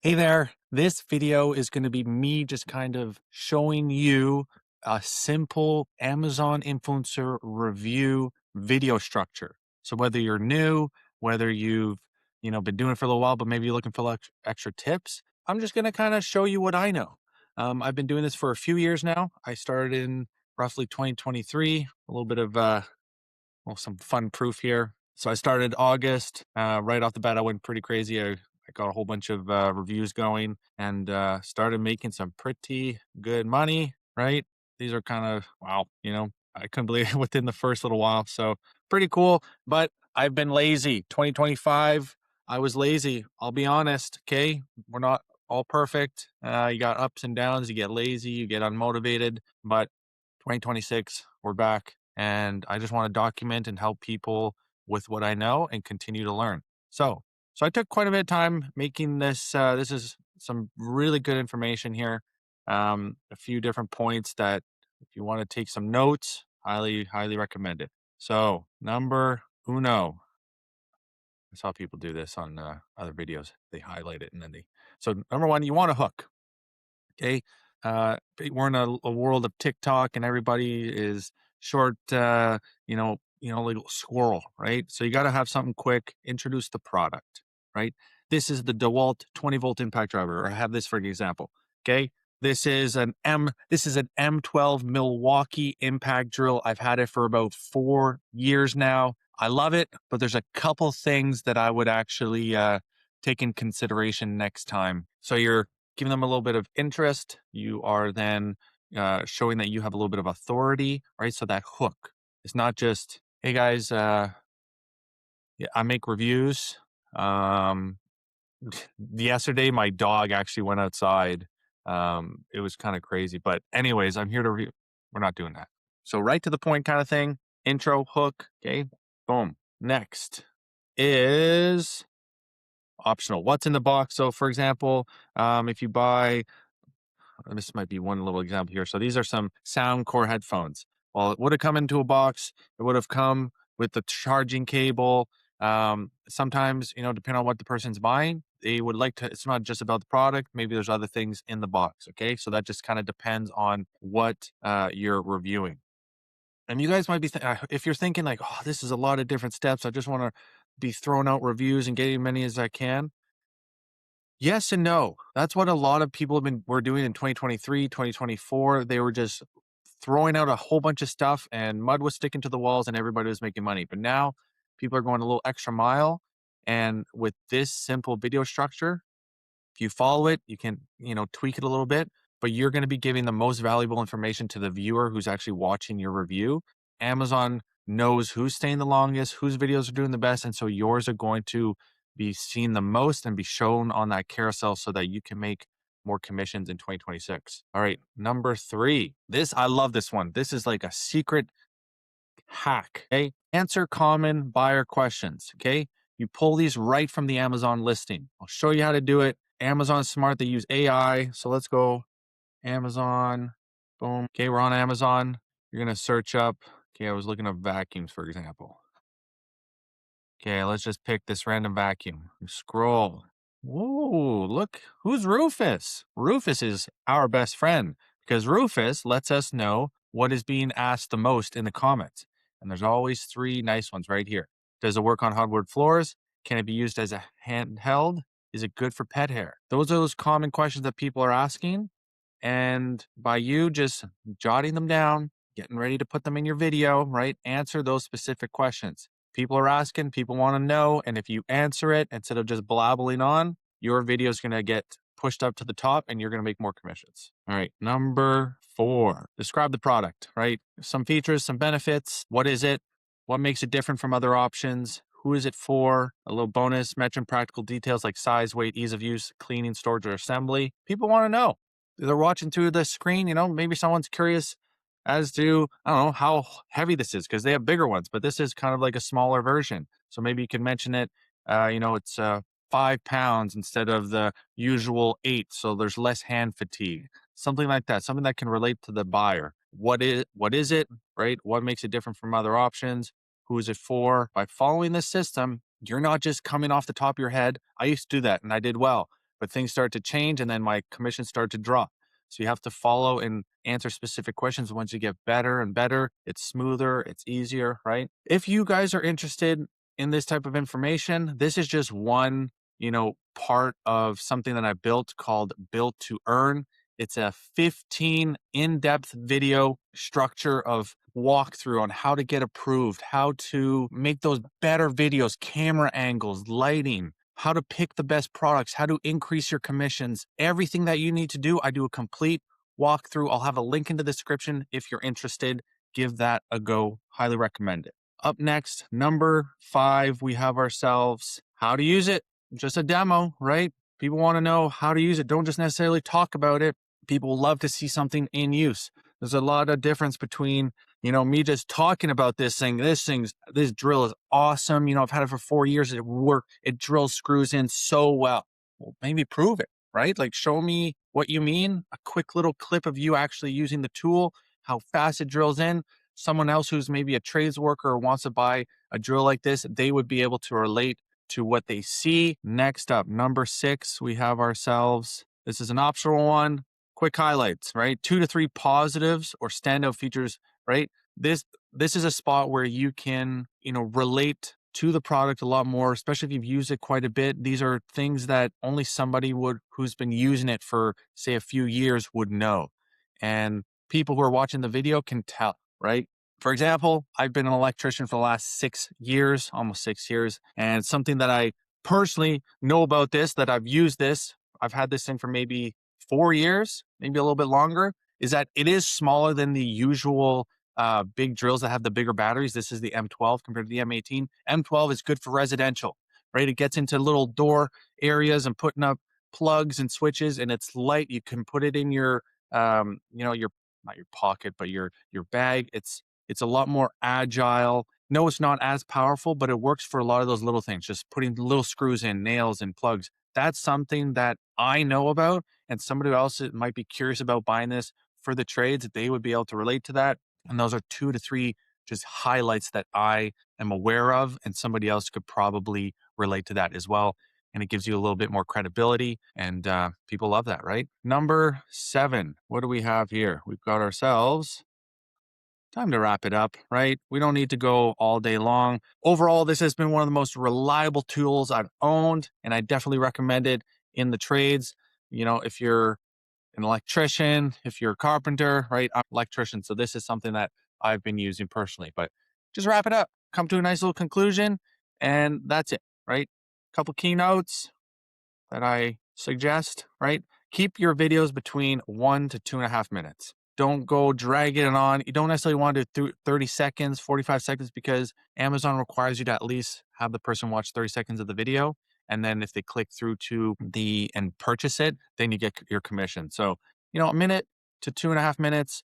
Hey there. This video is going to be me just kind of showing you a simple Amazon influencer review video structure. So whether you're new, whether you've, been doing it for a little while, but maybe you're looking for extra tips, I'm just going to kind of show you what I know. I've been doing this for a few years now. I started in roughly 2023, a little bit of some fun proof here. So I started August. Right off the bat, I went pretty crazy. I got a whole bunch of reviews going and started making some pretty good money, right? These are kind of, wow, I couldn't believe it within the first little while. So pretty cool. But I've been lazy. 2025, I was lazy. I'll be honest. Okay. We're not all perfect. You got ups and downs. You get lazy, you get unmotivated. But 2026, we're back. And I just want to document and help people with what I know and continue to learn. So I took quite a bit of time making this. This is some really good information here. A few different points that if you want to take some notes, highly recommend it. So number uno, I saw people do this on other videos. They highlight it and then so number one, you want a hook. Okay. We're in a world of TikTok and everybody is short, little squirrel, right? So you got to have something quick, introduce the product, right? This is the DeWalt 20-volt impact driver, or I have this for example. Okay. This is an M12 Milwaukee impact drill. I've had it for about 4 years now. I love it, but there's a couple things that I would actually take in consideration next time. So you're giving them a little bit of interest. You are then showing that you have a little bit of authority, right? So that hook is not just, hey guys, yeah, I make reviews. Um, Yesterday, my dog actually went outside. It was kind of crazy, but anyways, I'm here to review. We're not doing that. So right to the point kind of thing. Intro, hook. Okay, boom. Next is optional. What's in the box? So for example, if you buy, this might be one little example here. So these are some Soundcore headphones. Well, it would have come into a box. It would have come with the charging cable. Sometimes, depending on what the person's buying, they would like to, it's not just about the product. Maybe there's other things in the box. Okay. So that just kind of depends on what you're reviewing. And you guys might be, if you're thinking like, oh, this is a lot of different steps. I just want to be throwing out reviews and getting as many as I can. Yes and no. That's what a lot of people were doing in 2023, 2024. They were just throwing out a whole bunch of stuff and mud was sticking to the walls and everybody was making money. But now people are going a little extra mile. And with this simple video structure, if you follow it, you can, tweak it a little bit, but you're going to be giving the most valuable information to the viewer who's actually watching your review. Amazon knows who's staying the longest, whose videos are doing the best. And so yours are going to be seen the most and be shown on that carousel so that you can make more commissions in 2026. All right. Number 3. I love this one. This is like a secret hack. Okay. Answer common buyer questions. Okay. You pull these right from the Amazon listing. I'll show you how to do it. Amazon's smart. They use AI. So let's go Amazon. Boom. Okay. We're on Amazon. You're going to search up. Okay. I was looking up vacuums, for example. Okay. Let's just pick this random vacuum. You scroll. Whoa, look, who's Rufus? Rufus is our best friend because Rufus lets us know what is being asked the most in the comments. And there's always 3 nice ones right here. Does it work on hardwood floors? Can it be used as a handheld? Is it good for pet hair? Those are those common questions that people are asking. And by you just jotting them down, getting ready to put them in your video, right? Answer those specific questions. People are asking, people want to know. And if you answer it instead of just blabbling on, your video is going to get pushed up to the top and you're going to make more commissions. All right. Number 4, describe the product, right? Some features, some benefits. What is it? What makes it different from other options? Who is it for? A little bonus, mention practical details like size, weight, ease of use, cleaning, storage, or assembly. People want to know. They're watching through the screen, maybe someone's curious as to, I don't know, how heavy this is because they have bigger ones, but this is kind of like a smaller version. So maybe you can mention it, it's 5 pounds instead of the usual 8. So there's less hand fatigue, something like that, something that can relate to the buyer. What is it, right? What makes it different from other options? Who is it for? By following this system, you're not just coming off the top of your head. I used to do that and I did well. but things start to change and then my commissions start to drop. So you have to follow and answer specific questions. Once you get better and better, it's smoother, it's easier, right? If you guys are interested in this type of information, this is just one, part of something that I built called Built to Earn. It's a 15 in-depth video structure of walkthrough on how to get approved, how to make those better videos, camera angles, lighting, how to pick the best products, how to increase your commissions, everything that you need to do. I do a complete walkthrough. I'll have a link in the description if you're interested. Give that a go. Highly recommend it. Up next, number 5, we have ourselves how to use it. Just a demo, right? People want to know how to use it. Don't just necessarily talk about it. People love to see something in use. There's a lot of difference between, me just talking about this drill is awesome. I've had it for 4 years. It drills screws in so well. Well, maybe prove it, right? Like show me what you mean. A quick little clip of you actually using the tool, how fast it drills in. Someone else who's maybe a trades worker or wants to buy a drill like this, they would be able to relate to what they see. Next up, number 6, we have ourselves, this is an optional one, quick highlights, right? 2 to 3 positives or standout features, right? This is a spot where you can, relate to the product a lot more, especially if you've used it quite a bit. These are things that only somebody who's been using it for, say, a few years would know. And people who are watching the video can tell, right? For example, I've been an electrician for the last 6 years, almost 6 years, and something that I personally know about this, that I've used this, I've had this thing for maybe 4 years, maybe a little bit longer, is that it is smaller than the usual big drills that have the bigger batteries. This is the M12 compared to the M18. M12 is good for residential, right? It gets into little door areas and putting up plugs and switches, and it's light. You can put it in your, your not your pocket, but your bag. It's a lot more agile. No, it's not as powerful, but it works for a lot of those little things, just putting little screws in, nails and plugs. That's something that I know about, and somebody else that might be curious about buying this for the trades, they would be able to relate to that. And those are 2 to 3 just highlights that I am aware of, and somebody else could probably relate to that as well. And it gives you a little bit more credibility, and people love that, right? Number 7, what do we have here? We've got ourselves, time to wrap it up, right? We don't need to go all day long. Overall, this has been one of the most reliable tools I've owned, and I definitely recommend it in the trades. If you're an electrician, if you're a carpenter, right? I'm an electrician, so this is something that I've been using personally. But just wrap it up, come to a nice little conclusion, and that's it, right? Couple keynotes that I suggest, right? Keep your videos between 1 to 2.5 minutes. Don't go dragging it on. You don't necessarily want to do 30 seconds, 45 seconds, because Amazon requires you to at least have the person watch 30 seconds of the video. And then if they click through to and purchase it, then you get your commission. So, a minute to 2.5 minutes,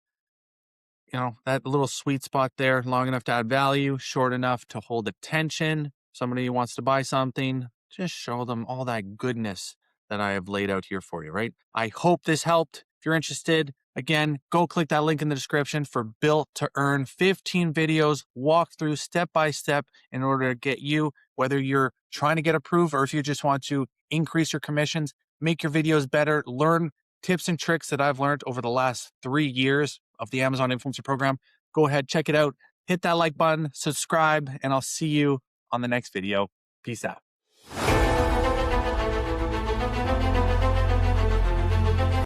that little sweet spot there, long enough to add value, short enough to hold attention. Somebody who wants to buy something, just show them all that goodness that I have laid out here for you, right? I hope this helped. If you're interested, again, go click that link in the description for Built to Earn. 15 videos, walk through step by step in order to get you, whether you're trying to get approved or if you just want to increase your commissions, make your videos better, learn tips and tricks that I've learned over the last 3 years of the Amazon Influencer Program. Go ahead, check it out. Hit that like button, subscribe, and I'll see you on the next video. Peace out.